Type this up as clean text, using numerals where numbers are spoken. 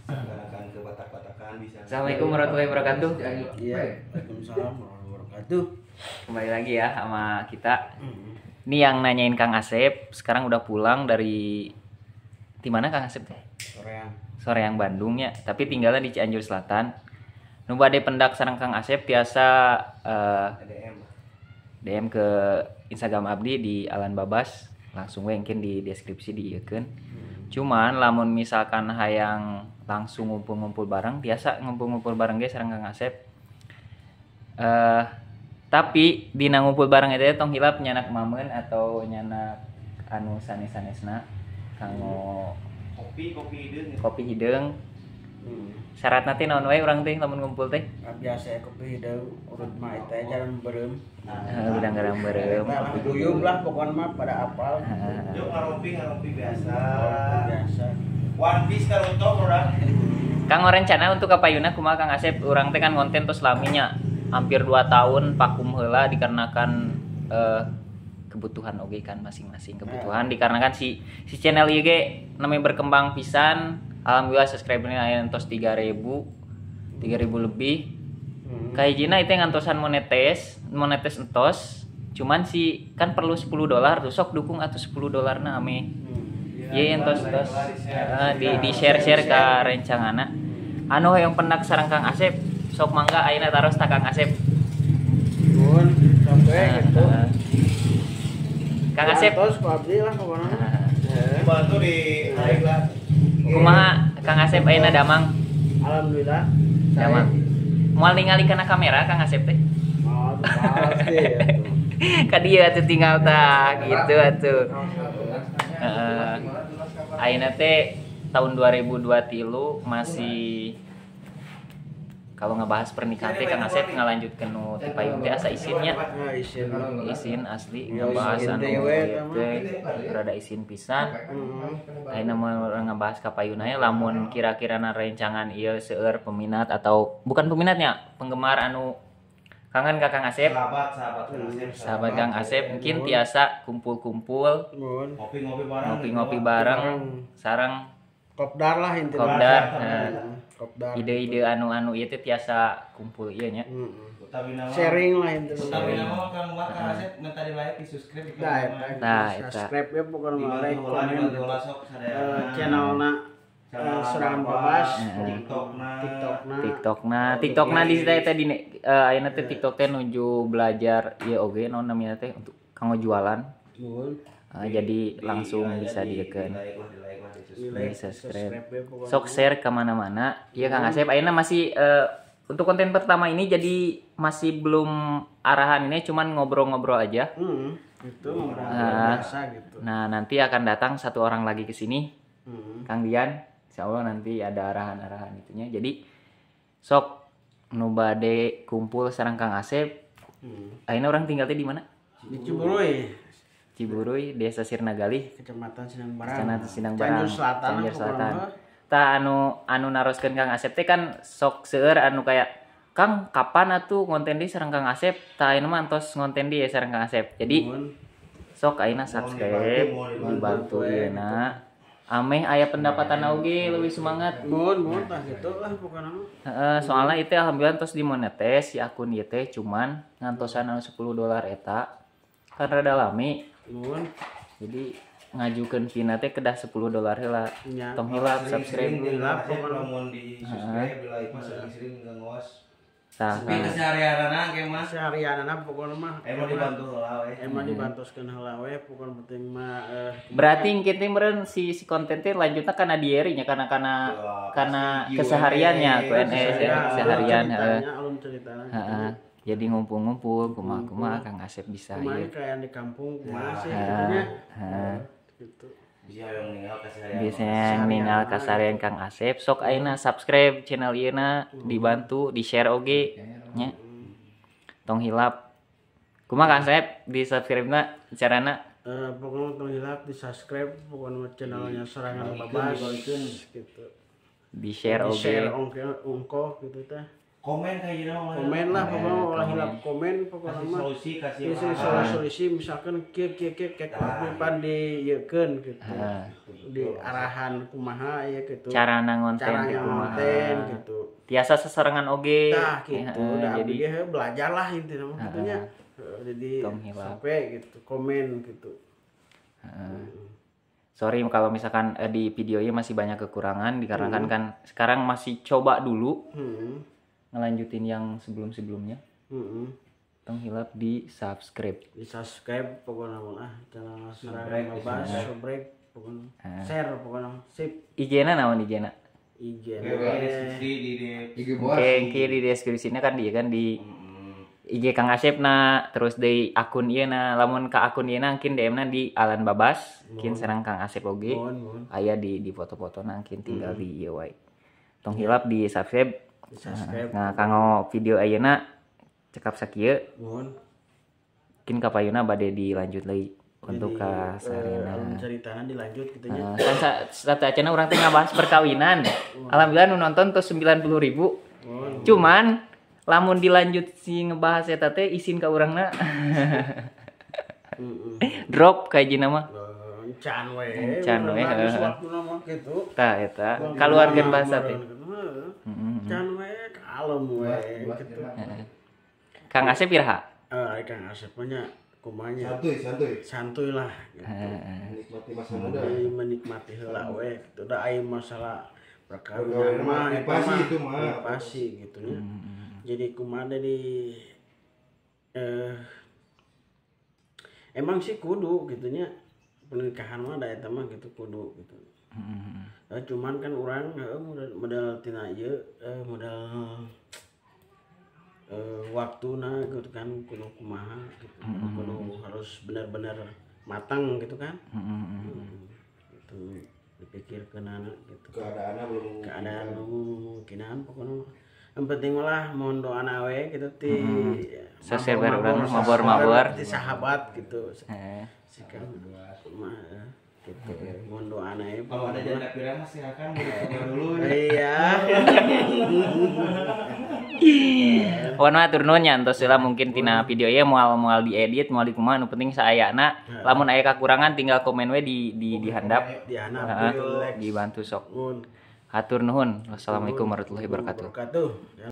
Silakan ke Batak-Batakan bisa. Assalamualaikum warahmatullahi wabarakatuh. Iya, Waalaikumsalam warahmatullahi wabarakatuh. Kembali lagi ya sama kita. Ini yang nanyain Kang Asep, sekarang udah pulang dari di mana Kang Asep teh? Soreang Bandung ya, tapi tinggalnya di Cianjur Selatan. Nu bade pendak sareng Kang Asep biasa DM ke Instagram abdi di Alan Babas, langsung we engkeun di deskripsi dieukeun. Cuman lamun misalkan hayang langsung ngumpul-ngumpul bareng, biasa ngumpul-ngumpul bareng ge sareng Kang Asep. Tapi dina ngumpul bareng eta tong hilap nyanak mamen atau nyanak anu sanes-sanesna kanggo kopi hideung. Syaratna teh naon wae urang teh lamun ngumpul teh? Biasa kopi hideung urut mah eta jalan beureum. Udang garang beureum. Duyung lah pokona mah pada apal. Yuk ngarompi biasa. Biasa. One Piece kalau untuk orang. Kang rencana untuk kapayuna kumaha Kang Asep? Urang teh kan konten tos laminya hampir 2 tahun vakum heula dikarenakan kebutuhan oge kan masing-masing kebutuhan dikarenakan si channel ieu ge namanya berkembang pisan. Alhamdulillah subscribernya aya entos 3000 lebih. Kahijina itu ngantosan monetes entos. Cuman si kan perlu $10 tuh sok dukung atuh $10 na ame. Ieu entos di share ka rencanganna. Anu hoyong pendak sareng Kang Asep sok mangga ayeuna taros ta Kang Asep. Nuhun sampai gitu. Kang Asep Terus ku abdi lah pokona. Bantu di hari lah. kumaha Kang Asep ayeuna damang? Alhamdulillah. Damang. Moal ningali kana kamera Kang Asep teh. Oh, pasti ya. Ka dieu atuh tinggal tah gitu atuh. Ayeuna teh tahun 2023 masih kalau ngebahas pernikahan teh Kang Asep ngalanjutkeun nu teh payung teh asa isinnya. Nah, Isin asli ngebahas anu teh rada isin pisan. Ayeuna mah ngebahas ka payunna lamun kira-kirana rencangan ieu seueur peminat atau bukan peminatnya, penggemar anu kangen ka Kang Asep. Sahabat Kang Asep mungkin tiasa kumpul-kumpul, ngopi-ngopi bareng sareng kopdar lah intinya. kopdar. Kopdar. Ide-ide anu ieu teh tiasa kumpul ieu nya. Sharing lah intinya. Tapi nama Kang Asep minta di like, di subscribe. Nah, eta. Subscribe ya pokoknya Di like, bantu komen. masuk Channelna Serangan Babas, TikTokna di eta di ayeuna teh TikTok teh nuju belajar ieu oge naon namanya teh untuk kanggo jualan. Jadi langsung bisa diekeun. Di subscribe. Sok share ke mana-mana. Iya Kang Asep ayeuna masih untuk konten pertama ini jadi masih belum arahan ini cuman ngobrol-ngobrol aja. Itu biasa gitu. Nah, nanti akan datang satu orang lagi ke sini. Kang Dian. Insyaallah nanti ada arahan-arahan itunya. Jadi sok nu bade kumpul sareng Kang Asep. Ayeuna orang tinggal teh di mana? Di Ciburuy, Desa Sirnagalih, Kecamatan Sindang Barang. Cianjur Selatan. Ta anu naroskeun Kang Asep teh kan sok seueur anu kayak Kang kapan atuh ngonten di sareng Kang Asep? Ta ayeuna mah antos ngonten di sareng Kang Asep. Jadi sok ayeuna subscribe, dibantu ayeuna. Ameh aya pendapatan oge leuwih semangat. Mun tah gitu lah pokona mah. Soalnya itu alhamdulillah tos dimonetes si akun ieu teh cuman ngantosan anu $10 eta. Kan rada lami. Jadi ngajukeun pina teh kedah $10 heula. Tong hilap subscribe. Lamun di subscribe like masuk sering enggak ngos. Tah. Tapi keseharianana ge mah Seharianana pokona mah emang dibantu heula we. emang dibantuskeun heula we pokona penting mah Berarti engke teh meureun si konten teh lanjutna kana dieri nya kana kesehariannya Q&A keseharian heeh. alun ceritana. Heeh. Jadi ngumpul-ngumpul kumaha Kang Asep bisa Kemarin ieu. kayak di kampung kumaha sih Heeh. gitu. Bisa yang ninggal kasarian Kang Asep sok ayeuna subscribe channel ieuna dibantu di share oge nya tong hilap kumaha Kang Asep di subscribe-na carana Pokoknya tong hilap di subscribe pokoknya channelnya Serangan Babas gitu. di share Di oge share ongko gitu teh. komen kayak gini mah. Komen lah pokoknya ulah komen. hilap komen pokoknya Kasih mah. solusi, kasih Isi solusi misalkan kieu kayak pan dieukeun gitu. Di arahan kumaha ya gitu. Cara ngonten Cara di kumaha. ngonten gitu. Tiasa seserangan oge. Nah gitu, udah jadi belajar lah intinya mah gitunya. Jadi Tong hilap. sampai gitu komen gitu. sorry kalau misalkan di videonya masih banyak kekurangan dikarenakan kan sekarang masih coba dulu ngelanjutin yang sebelum-sebelumnya. Tong hilap di subscribe. Di subscribe pokoknya mah channel Subrek, Sarang Ngebahas, Subrek pokoknya. Share pokoknya sip. IG-na naon IG-na? IG. di Oke, di deskripsinya kan dia kan di IG Kang Asep na terus di akun ieu na lamun ka akun ieu na angkin DM na di Alan Babas kin sareng Kang Asep oge aya di foto-foto na angkin tinggal di ieu wae tong hilap di subscribe. Nah kanggo video ayeuna cekap sakieu Mohon kin kapayuna bade dilanjut lagi untuk ka sarena. ceritanya dilanjut gitu nya. Kan satacana urang teh ngabahas perkawinan. Alhamdulillah nu nonton tuh 90.000. Cuman lamun dilanjut si ngebahas eta teh isin ka urangna. Drop kayak gini mah. Can we. Waktuna mah kitu. Tah eta kaluargan bahasa teh. Can we kalem we gitu. Kang Asep iraha? Kang Asep nya kumanya santuy lah gitu. menikmati masa muda Menikmati heula we gitu. Da aya masalah perkawinan mah pasti itu mah pasti gitu nya. Jadi kumaha di emang sih kudu gitunya pernikahan mah da eta mah gitu kudu gitu. Cuman kan orang modal tina ieu modal waktuna gitu kan kudu kumaha gitu. Kudu harus benar-benar matang gitu kan. Itu dipikirkeun anak gitu. Keadaan kemungkinan pokoknya yang penting lah mohon doa nawe gitu ti Sasebar urang mabor-mabor ti sahabat gitu sikap mah gitu mohon doa nawe kalau ada janda pirang masih akan mau dulu iya Wan matur nuhun nyantos lah mungkin tina video ieu moal diedit moal dikumaha nu penting saayana lamun aya kakurangan tinggal komen we di handap dihanap dibantu sok. Hatur nuhun. Wassalamualaikum warahmatullahi wabarakatuh.